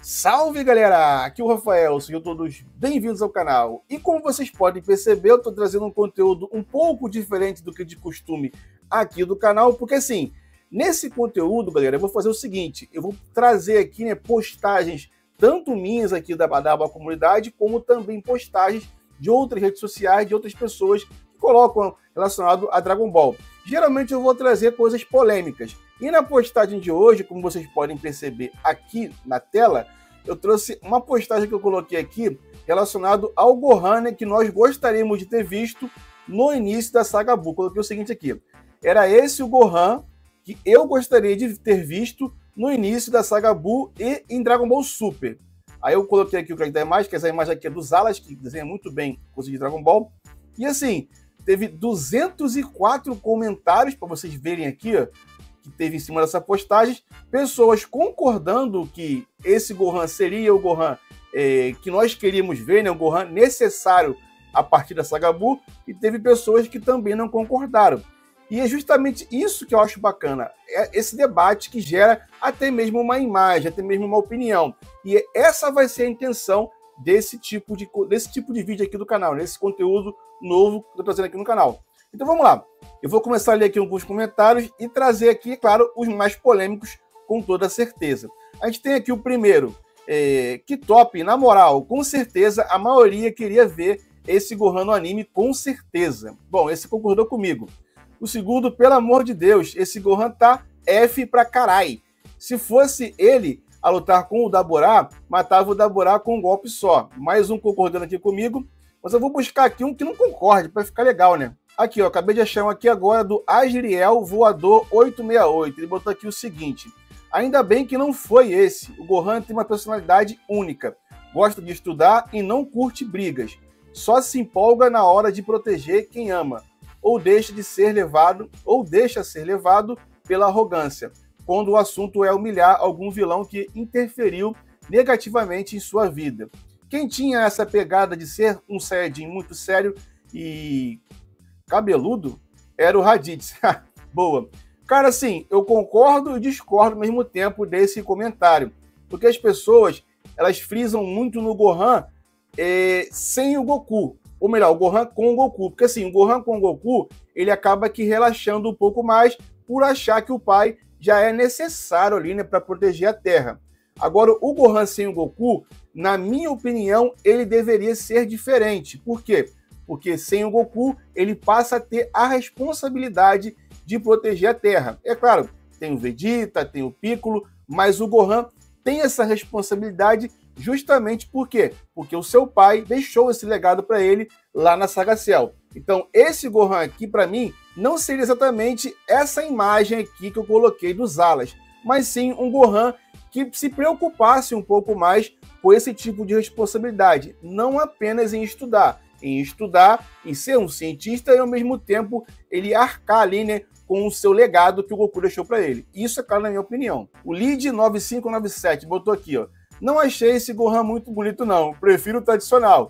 Salve galera, aqui é o Rafael, sejam todos bem-vindos ao canal. E como vocês podem perceber, eu estou trazendo um conteúdo um pouco diferente do que de costume aqui do canal, porque assim, nesse conteúdo, galera, eu vou fazer o seguinte, eu vou trazer aqui postagens, tanto minhas aqui da comunidade, como também postagens de outras redes sociais, de outras pessoas que colocam relacionado a Dragon Ball. Geralmente eu vou trazer coisas polêmicas. E na postagem de hoje, como vocês podem perceber aqui na tela, eu trouxe uma postagem que eu coloquei aqui relacionado ao Gohan, né, que nós gostaríamos de ter visto no início da saga Buu. Coloquei o seguinte aqui. Era esse o Gohan que eu gostaria de ter visto no início da saga Buu e em Dragon Ball Super. Aí eu coloquei aqui o crédito da imagem, que essa imagem aqui é do Zalas, que desenha muito bem coisa de Dragon Ball. E assim, teve 204 comentários, para vocês verem aqui, ó, que teve em cima dessa postagem, pessoas concordando que esse Gohan seria o Gohan que nós queríamos ver, né, o Gohan necessário a partir da saga Buu, e teve pessoas que também não concordaram. E é justamente isso que eu acho bacana, é esse debate que gera até mesmo uma imagem, até mesmo uma opinião. E essa vai ser a intenção desse tipo de vídeo aqui do canal, nesse conteúdo novo que eu estou trazendo aqui no canal. Então vamos lá, eu vou começar a ler aqui alguns comentários e trazer aqui, é claro, os mais polêmicos com toda certeza. A gente tem aqui o primeiro, que top, na moral, com certeza a maioria queria ver esse Gohan no anime, com certeza. Bom, esse concordou comigo. O segundo, pelo amor de Deus, esse Gohan tá F pra carai. Se fosse ele a lutar com o Daburá, matava o Daburá com um golpe só. Mais um concordando aqui comigo, mas eu vou buscar aqui um que não concorde, para ficar legal, né? Aqui, ó, acabei de achar um aqui agora do Agriel Voador 868. Ele botou aqui o seguinte: ainda bem que não foi esse. O Gohan tem uma personalidade única. Gosta de estudar e não curte brigas. Só se empolga na hora de proteger quem ama. Ou deixa ser levado pela arrogância, quando o assunto é humilhar algum vilão que interferiu negativamente em sua vida. Quem tinha essa pegada de ser um Saiyajin muito sério e cabeludo era o Raditz. Boa. Cara, assim, eu concordo e discordo ao mesmo tempo desse comentário, porque as pessoas, elas frisam muito no Gohan sem o Goku, ou melhor, o Gohan com o Goku, porque assim, o Gohan com o Goku, ele acaba que relaxando um pouco mais por achar que o pai já é necessário ali, né, para proteger a Terra. Agora, o Gohan sem o Goku, na minha opinião, ele deveria ser diferente. Por quê? Porque sem o Goku, ele passa a ter a responsabilidade de proteger a Terra. É claro, tem o Vegeta, tem o Piccolo, mas o Gohan tem essa responsabilidade justamente por quê? Porque o seu pai deixou esse legado para ele lá na saga Cell. Então, esse Gohan aqui, para mim, não seria exatamente essa imagem aqui que eu coloquei dos alas, mas sim um Gohan que se preocupasse um pouco mais com esse tipo de responsabilidade, não apenas em estudar, em ser um cientista e ao mesmo tempo ele arcar ali, né, com o seu legado que o Goku deixou para ele. Isso é claro na minha opinião. O Lead 9597 botou aqui, ó: não achei esse Gohan muito bonito não, prefiro o tradicional.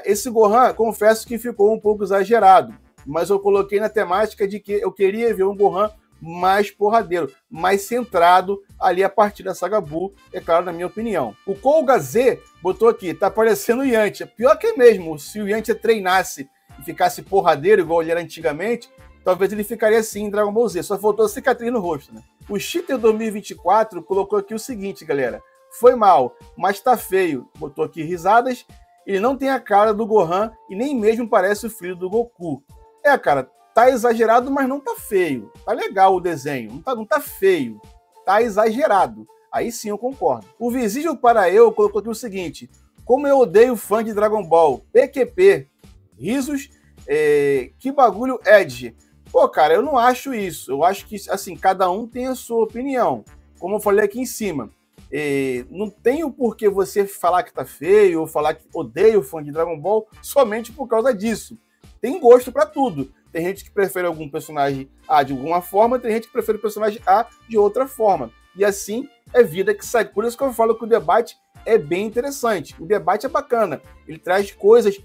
Esse Gohan, confesso que ficou um pouco exagerado, mas eu coloquei na temática de que eu queria ver um Gohan mais porradeiro, mais centrado ali a partir da saga Buu, é claro, na minha opinião. O Kolga Z botou aqui: tá parecendo o Yantia. Pior que é mesmo, se o Yantia treinasse e ficasse porradeiro igual ele era antigamente, talvez ele ficaria assim em Dragon Ball Z, só faltou cicatriz no rosto, né? O Cheater 2024 colocou aqui o seguinte, galera: foi mal, mas tá feio. Botou aqui risadas. Ele não tem a cara do Gohan e nem mesmo parece o filho do Goku. Cara, tá exagerado, mas não tá feio. Tá legal o desenho, não tá feio. Tá exagerado. Aí sim eu concordo. O Visígio para eu colocou aqui o seguinte: como eu odeio fã de Dragon Ball. PQP. Risos. Que bagulho Edge. Pô, cara, eu não acho isso. Eu acho que, assim, cada um tem a sua opinião. Como eu falei aqui em cima. Não tem o porquê você falar que tá feio ou falar que odeia o fã de Dragon Ball somente por causa disso. Tem gosto para tudo. Tem gente que prefere algum personagem A de alguma forma, tem gente que prefere o personagem A de outra forma. E assim é vida que sai. Por isso que eu falo que o debate é bem interessante. O debate é bacana. Ele traz coisas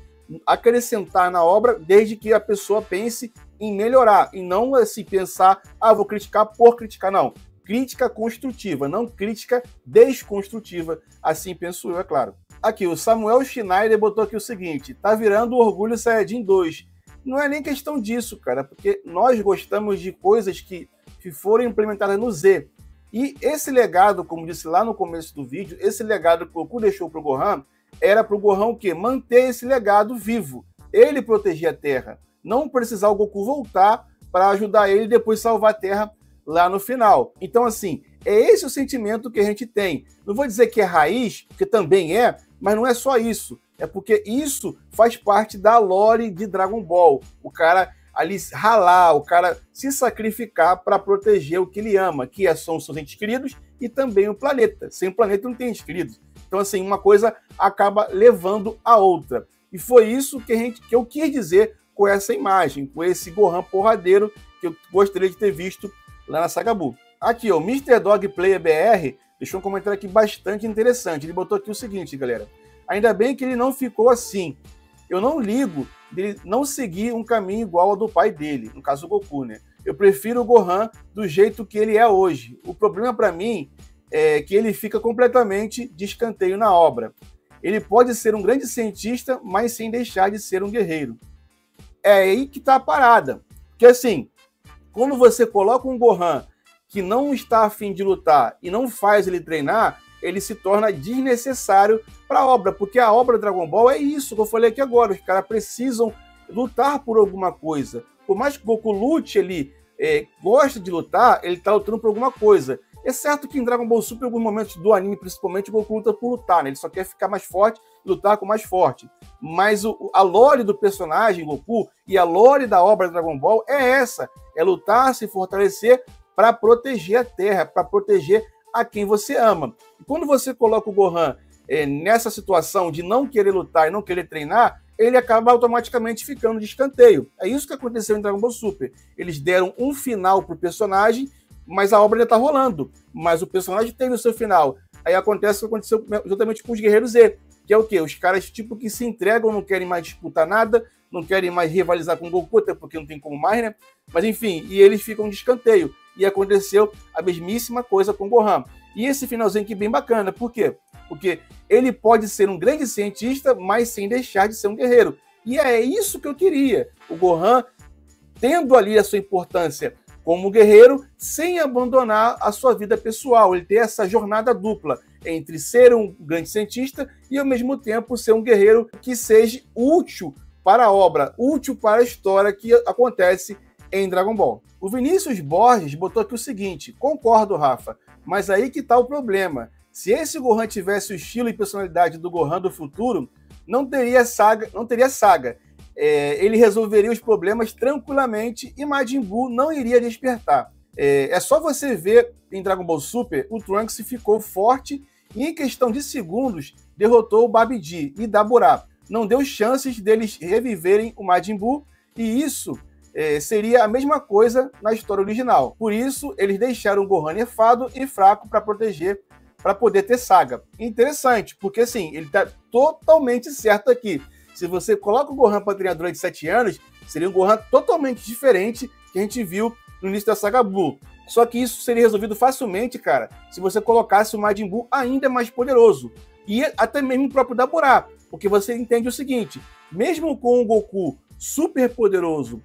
a acrescentar na obra, desde que a pessoa pense em melhorar. E não assim pensar, vou criticar por criticar, não. crítica construtiva, não crítica desconstrutiva. Assim penso eu, é claro. Aqui, o Samuel Schneider botou aqui o seguinte: tá virando o Orgulho Saiyajin 2. Não é nem questão disso, cara, porque nós gostamos de coisas que foram implementadas no Z. E esse legado, como disse lá no começo do vídeo, esse legado que o Goku deixou pro Gohan, era pro Gohan o quê? Manter esse legado vivo. Ele proteger a Terra. Não precisar o Goku voltar para ajudar ele e depois salvar a Terra lá no final. Então, assim, é esse o sentimento que a gente tem. Não vou dizer que é raiz, porque também é, mas não é só isso. É porque isso faz parte da lore de Dragon Ball. O cara ali ralar, o cara se sacrificar para proteger o que ele ama, que são os seus entes queridos e também o planeta. Sem o planeta não tem entes queridos. Então, assim, uma coisa acaba levando a outra. E foi isso que eu quis dizer com essa imagem, com esse Gohan porradeiro que eu gostaria de ter visto lá na Saga Buu. Aqui, ó, o Mr. Dog Player BR deixou um comentário aqui bastante interessante. Ele botou aqui o seguinte, galera: ainda bem que ele não ficou assim. Eu não ligo dele não seguir um caminho igual ao do pai dele, no caso o Goku, né? Eu prefiro o Gohan do jeito que ele é hoje. O problema para mim é que ele fica completamente de escanteio na obra. Ele pode ser um grande cientista, mas sem deixar de ser um guerreiro. É aí que tá a parada. Porque assim, quando você coloca um Gohan que não está a fim de lutar e não faz ele treinar, ele se torna desnecessário para a obra, porque a obra Dragon Ball é isso que eu falei aqui agora, os caras precisam lutar por alguma coisa. Por mais que o Goku lute, ele gosta de lutar, ele está lutando por alguma coisa. É certo que em Dragon Ball Super, em alguns momentos do anime, principalmente, o Goku luta por lutar, né? Ele só quer ficar mais forte e lutar com mais forte. Mas a lore do personagem Goku e a lore da obra Dragon Ball é essa, é lutar, se fortalecer para proteger a Terra, para proteger a quem você ama. E quando você coloca o Gohan nessa situação de não querer lutar e não querer treinar, ele acaba automaticamente ficando de escanteio. É isso que aconteceu em Dragon Ball Super. Eles deram um final pro personagem, mas a obra ainda tá rolando. Mas o personagem teve o seu final. Aí acontece o que aconteceu justamente com os Guerreiros Z, que é o quê? Os caras tipo que se entregam, não querem mais disputar nada, não querem mais rivalizar com o Goku, até porque não tem como mais, né? Mas enfim, e eles ficam de escanteio. E aconteceu a mesmíssima coisa com o Gohan. E esse finalzinho aqui bem bacana. Por quê? Porque ele pode ser um grande cientista, mas sem deixar de ser um guerreiro. E é isso que eu queria. O Gohan tendo ali a sua importância como guerreiro, sem abandonar a sua vida pessoal. Ele ter essa jornada dupla entre ser um grande cientista e, ao mesmo tempo, ser um guerreiro que seja útil para a obra, útil para a história que acontece em Dragon Ball. O Vinícius Borges botou aqui o seguinte: concordo, Rafa, mas aí que tá o problema. Se esse Gohan tivesse o estilo e personalidade do Gohan do futuro, não teria saga. Ele resolveria os problemas tranquilamente e Majin Buu não iria despertar. É só você ver em Dragon Ball Super, o Trunks ficou forte e em questão de segundos derrotou o Babidi e Daburá. Não deu chances deles reviverem o Majin Buu e isso seria a mesma coisa na história original. Por isso, eles deixaram o Gohan nerfado e fraco para proteger, para poder ter saga. Interessante, porque assim, ele está totalmente certo aqui. Se você coloca o Gohan para treinar durante 7 anos, seria um Gohan totalmente diferente que a gente viu no início da Saga Buu. Só que isso seria resolvido facilmente, cara, se você colocasse o Majin Buu ainda mais poderoso. E até mesmo o próprio Daburá. Porque você entende o seguinte, mesmo com o Goku super poderoso,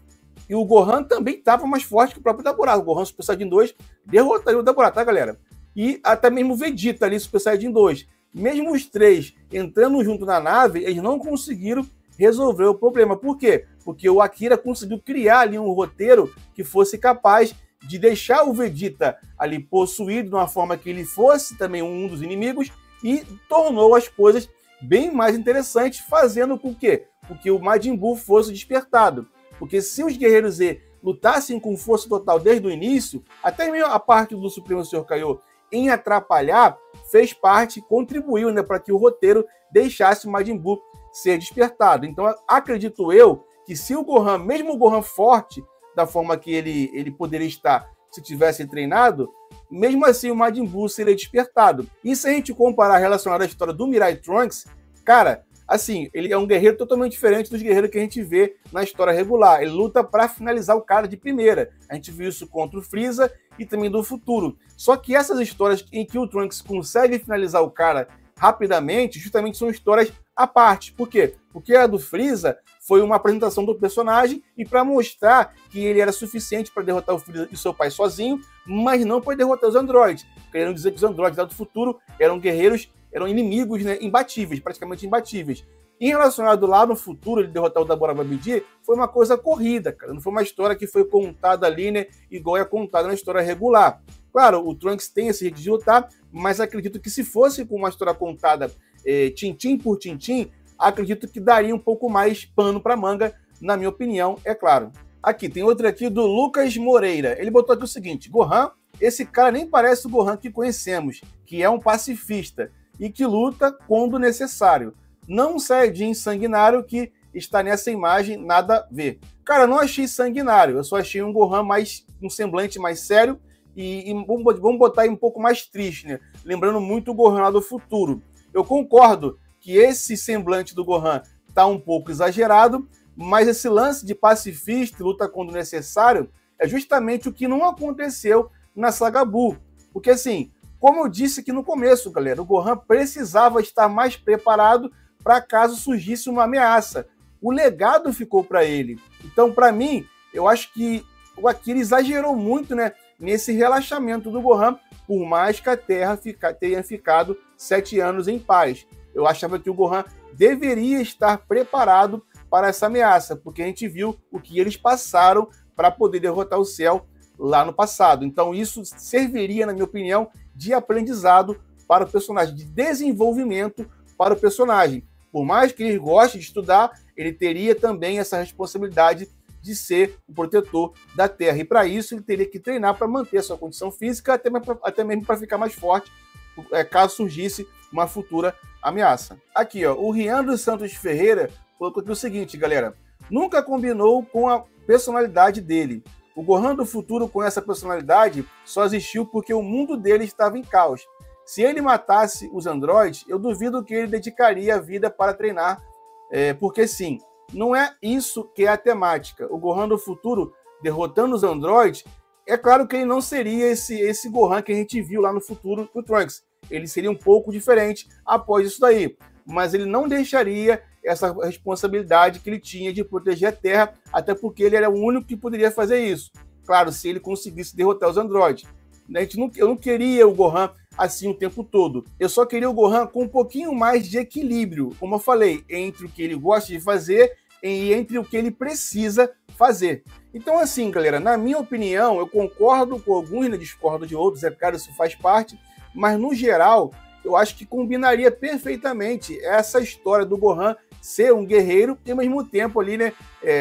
e o Gohan também estava mais forte que o próprio Daburá. O Gohan Super Saiyajin 2 derrotaria o Daburá, tá, galera? E até mesmo o Vegeta ali, Super Saiyajin 2. Mesmo os três entrando junto na nave, eles não conseguiram resolver o problema. Por quê? Porque o Akira conseguiu criar ali um roteiro que fosse capaz de deixar o Vegeta ali possuído de uma forma que ele fosse também um dos inimigos e tornou as coisas bem mais interessantes, fazendo com que o Majin Buu fosse despertado. Porque se os Guerreiros Z lutassem com força total desde o início, até mesmo a parte do Supremo Senhor Kaiô em atrapalhar, fez parte, contribuiu, né, para que o roteiro deixasse o Majin Buu ser despertado. Então, acredito eu que se o Gohan, mesmo o Gohan forte, da forma que ele poderia estar se tivesse treinado, mesmo assim o Majin Buu seria despertado. E se a gente comparar relacionado à história do Mirai Trunks, cara, assim, ele é um guerreiro totalmente diferente dos guerreiros que a gente vê na história regular. Ele luta para finalizar o cara de primeira. A gente viu isso contra o Freeza e também do futuro. Só que essas histórias em que o Trunks consegue finalizar o cara rapidamente, justamente são histórias à parte. Por quê? Porque a do Freeza foi uma apresentação do personagem e para mostrar que ele era suficiente para derrotar o Freeza e seu pai sozinho, mas não para derrotar os androides. Querendo dizer que os androides lá do futuro eram guerreiros, eram inimigos, né, imbatíveis, praticamente imbatíveis. Em relacionado lá no futuro, ele derrotar o Dabura Babidi, foi uma coisa corrida, cara. Não foi uma história que foi contada ali, né, igual é contada na história regular. Claro, o Trunks tem esse jeito de lutar, mas acredito que se fosse com uma história contada tintim por tintim, acredito que daria um pouco mais pano para manga, na minha opinião, é claro. Aqui, tem outro aqui do Lucas Moreira. Ele botou aqui o seguinte: Gohan, esse cara nem parece o Gohan que conhecemos, que é um pacifista e que luta quando necessário. Não um Saiyajin sanguinário que está nessa imagem, nada a ver. Cara, eu não achei sanguinário, eu só achei um Gohan um semblante mais sério e vamos botar aí um pouco mais triste, né? Lembrando muito o Gohan lá do futuro. Eu concordo que esse semblante do Gohan está um pouco exagerado, mas esse lance de pacifista e luta quando necessário é justamente o que não aconteceu na saga Buu. Porque assim, como eu disse aqui no começo, galera, o Gohan precisava estar mais preparado para caso surgisse uma ameaça. O legado ficou para ele. Então, para mim, eu acho que o Akira exagerou muito, né, nesse relaxamento do Gohan, por mais que a Terra tenha ficado 7 anos em paz. Eu achava que o Gohan deveria estar preparado para essa ameaça, porque a gente viu o que eles passaram para poder derrotar o Cell lá no passado. Então isso serviria, na minha opinião, de aprendizado para o personagem, de desenvolvimento para o personagem. Por mais que ele goste de estudar, ele teria também essa responsabilidade de ser o protetor da Terra. E para isso ele teria que treinar para manter a sua condição física, até mesmo para ficar mais forte, caso surgisse uma futura ameaça. Aqui, ó, o Rian dos Santos Ferreira colocou aqui o seguinte, galera: nunca combinou com a personalidade dele. O Gohan do futuro com essa personalidade só existiu porque o mundo dele estava em caos. Se ele matasse os androides, eu duvido que ele dedicaria a vida para treinar, porque sim, não é isso que é a temática. O Gohan do futuro derrotando os androides, é claro que ele não seria esse Gohan que a gente viu lá no futuro do Trunks. Ele seria um pouco diferente após isso daí, mas ele não deixaria essa responsabilidade que ele tinha de proteger a Terra, até porque ele era o único que poderia fazer isso. Claro, se ele conseguisse derrotar os androides. Eu não queria o Gohan assim o tempo todo. Eu só queria o Gohan com um pouquinho mais de equilíbrio, como eu falei, entre o que ele gosta de fazer e entre o que ele precisa fazer. Então, assim, galera, na minha opinião, eu concordo com alguns, né, discordo de outros, é claro, isso faz parte, mas no geral, eu acho que combinaria perfeitamente essa história do Gohan ser um guerreiro e ao mesmo tempo ali, né,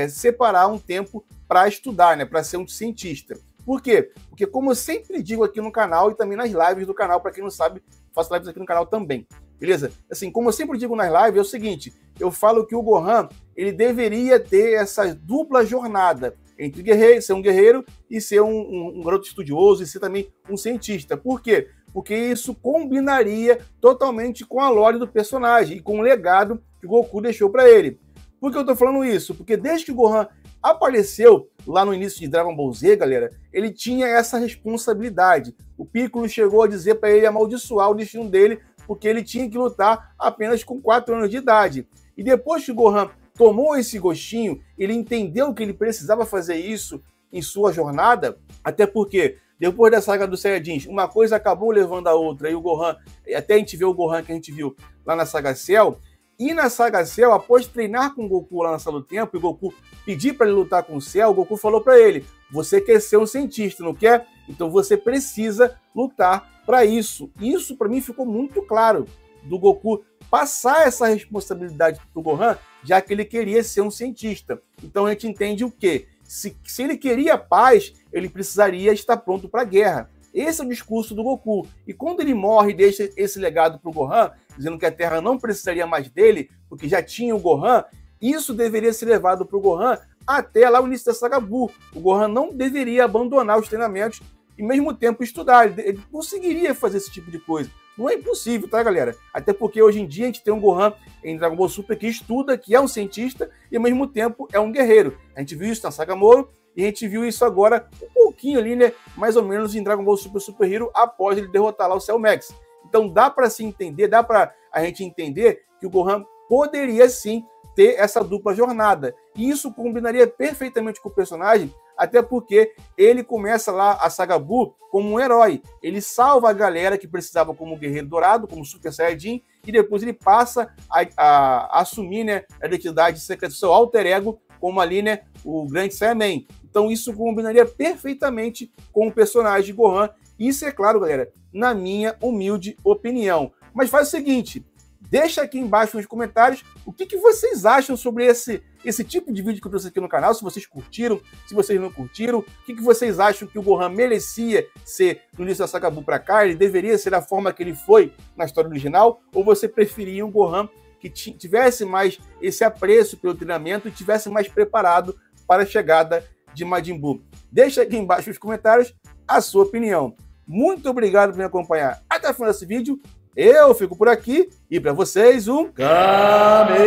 separar um tempo para estudar, né, para ser um cientista. Por quê? Porque como eu sempre digo aqui no canal e também nas lives do canal, para quem não sabe, faço lives aqui no canal também, beleza? Assim, como eu sempre digo nas lives, é o seguinte, eu falo que o Gohan, ele deveria ter essa dupla jornada entre ser um guerreiro e ser um garoto estudioso e ser também um cientista. Por quê? Porque isso combinaria totalmente com a lore do personagem e com o legado que o Goku deixou para ele. Por que eu tô falando isso? Porque desde que o Gohan apareceu lá no início de Dragon Ball Z, galera, ele tinha essa responsabilidade. O Piccolo chegou a dizer para ele amaldiçoar o destino dele, porque ele tinha que lutar apenas com 4 anos de idade. E depois que o Gohan tomou esse gostinho, ele entendeu que ele precisava fazer isso em sua jornada, até porque depois da saga dos Saiyajins, uma coisa acabou levando a outra, e o Gohan, até a gente vê o Gohan que a gente viu lá na saga Cell, e na saga Cell, após treinar com o Goku lá na Sala do Tempo, e o Goku pedir para ele lutar com o Cell, o Goku falou para ele: você quer ser um cientista, não quer? Então você precisa lutar para isso. Isso para mim ficou muito claro, do Goku passar essa responsabilidade para o Gohan, já que ele queria ser um cientista. Então a gente entende o quê? Se ele queria paz, ele precisaria estar pronto para a guerra. Esse é o discurso do Goku. E quando ele morre e deixa esse legado para o Gohan, dizendo que a Terra não precisaria mais dele, porque já tinha o Gohan, isso deveria ser levado para o Gohan até lá o início da saga Buu. O Gohan não deveria abandonar os treinamentos e, ao mesmo tempo, estudar. Ele conseguiria fazer esse tipo de coisa. Não é impossível, tá, galera? Até porque hoje em dia a gente tem um Gohan em Dragon Ball Super que estuda, que é um cientista e ao mesmo tempo é um guerreiro. A gente viu isso na Saga Moro e a gente viu isso agora um pouquinho ali, né? Mais ou menos em Dragon Ball Super Super Hero após ele derrotar lá o Cell Max. Então dá para se entender, dá para a gente entender que o Gohan poderia sim ter essa dupla jornada. E isso combinaria perfeitamente com o personagem, até porque ele começa lá a Saga Buu como um herói. Ele salva a galera que precisava como Guerreiro Dourado, como Super Saiyajin, e depois ele passa a assumir, né, a identidade secreta do seu alter ego, como ali, né, o Grande Saiyaman. Então isso combinaria perfeitamente com o personagem Gohan. Isso é claro, galera, na minha humilde opinião. Mas faz o seguinte, deixa aqui embaixo nos comentários o que vocês acham sobre esse tipo de vídeo que eu trouxe aqui no canal, se vocês curtiram, se vocês não curtiram, o que vocês acham que o Gohan merecia ser no início da Saga Buu pra cá, ele deveria ser da forma que ele foi na história original, ou você preferia um Gohan que tivesse mais esse apreço pelo treinamento e tivesse mais preparado para a chegada de Majin Buu? Deixa aqui embaixo nos comentários a sua opinião. Muito obrigado por me acompanhar até o final desse vídeo. Eu fico por aqui e para vocês um Kamehameha!